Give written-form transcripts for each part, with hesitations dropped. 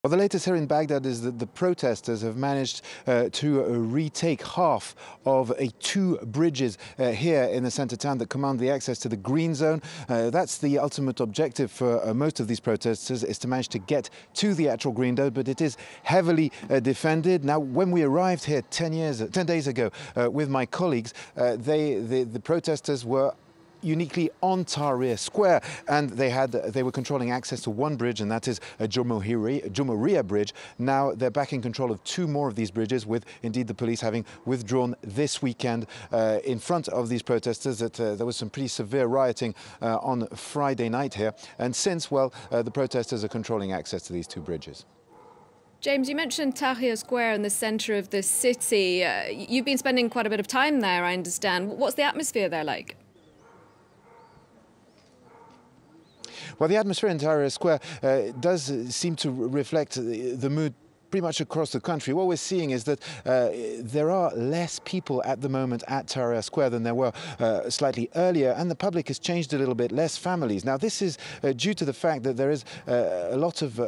Well, the latest here in Baghdad is that the protesters have managed to retake half of two bridges here in the centre town that command the access to the green zone. That's the ultimate objective for most of these protesters, is to manage to get to the actual green zone, but it is heavily defended. Now, when we arrived here 10 days ago with my colleagues, the protesters were uniquely on Tahrir Square, and they were controlling access to one bridge, and that is a Jumeirah bridge. Now they're back in control of two more of these bridges, with indeed the police having withdrawn this weekend in front of these protesters. That there was some pretty severe rioting on Friday night here, and since, well, the protesters are controlling access to these two bridges. James, you mentioned Tahrir Square in the centre of the city. You've been spending quite a bit of time there, I understand. What's the atmosphere there like? Well, the atmosphere in Tahrir Square does seem to reflect the mood pretty much across the country. What we're seeing is that there are less people at the moment at Tahrir Square than there were slightly earlier, and the public has changed a little bit, less families. Now, this is due to the fact that there is a lot of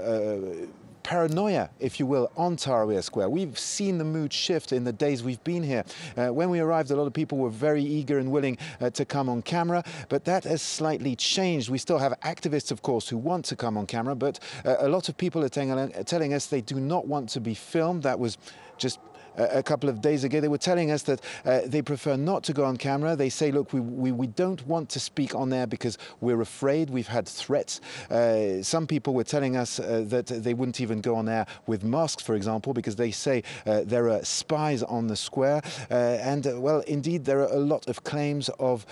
paranoia, if you will, on Tahrir Square. We've seen the mood shift in the days we've been here. When we arrived, a lot of people were very eager and willing to come on camera, but that has slightly changed. We still have activists, of course, who want to come on camera, but a lot of people are telling us they do not want to be filmed. That was just a couple of days ago. They were telling us that they prefer not to go on camera. They say, look, we don't want to speak on there because we're afraid. We've had threats. Some people were telling us that they wouldn't even go on air with masks, for example, because they say there are spies on the square. Well, indeed, there are a lot of claims of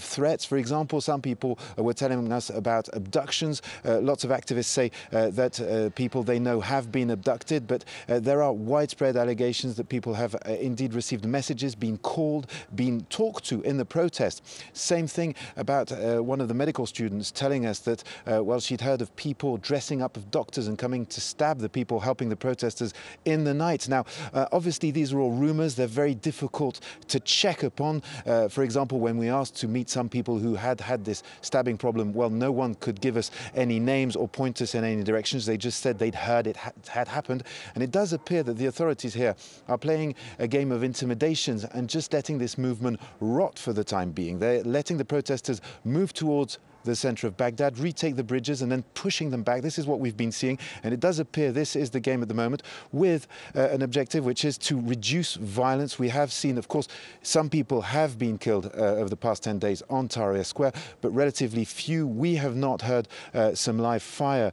threats. For example, some people were telling us about abductions. Lots of activists say that people they know have been abducted, but there are widespread allegations that people have indeed received messages, been called, been talked to in the protest. Same thing about one of the medical students telling us that, well, she'd heard of people dressing up of doctors and coming to stab the people helping the protesters in the night. Now, obviously, these are all rumors. They're very difficult to check upon. For example, when we asked to meet some people who had this stabbing problem, well, no one could give us any names or point us in any directions. They just said they'd heard it had happened. And it does appear that the authorities here are playing a game of intimidations and just letting this movement rot for the time being. They're letting the protesters move towards the centre of Baghdad, retake the bridges, and then pushing them back. This is what we've been seeing, and it does appear this is the game at the moment, with an objective which is to reduce violence. We have seen, of course, some people have been killed over the past 10 days on Tahrir Square, but relatively few. We have not heard some live fire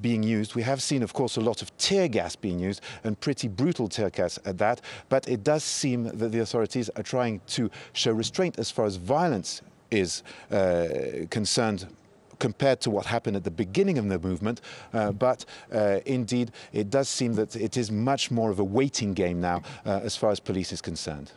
being used. We have seen, of course, a lot of tear gas being used, and pretty brutal tear gas at that, but it does seem that the authorities are trying to show restraint as far as violence is concerned, compared to what happened at the beginning of the movement. But indeed, it does seem that it is much more of a waiting game now as far as police is concerned.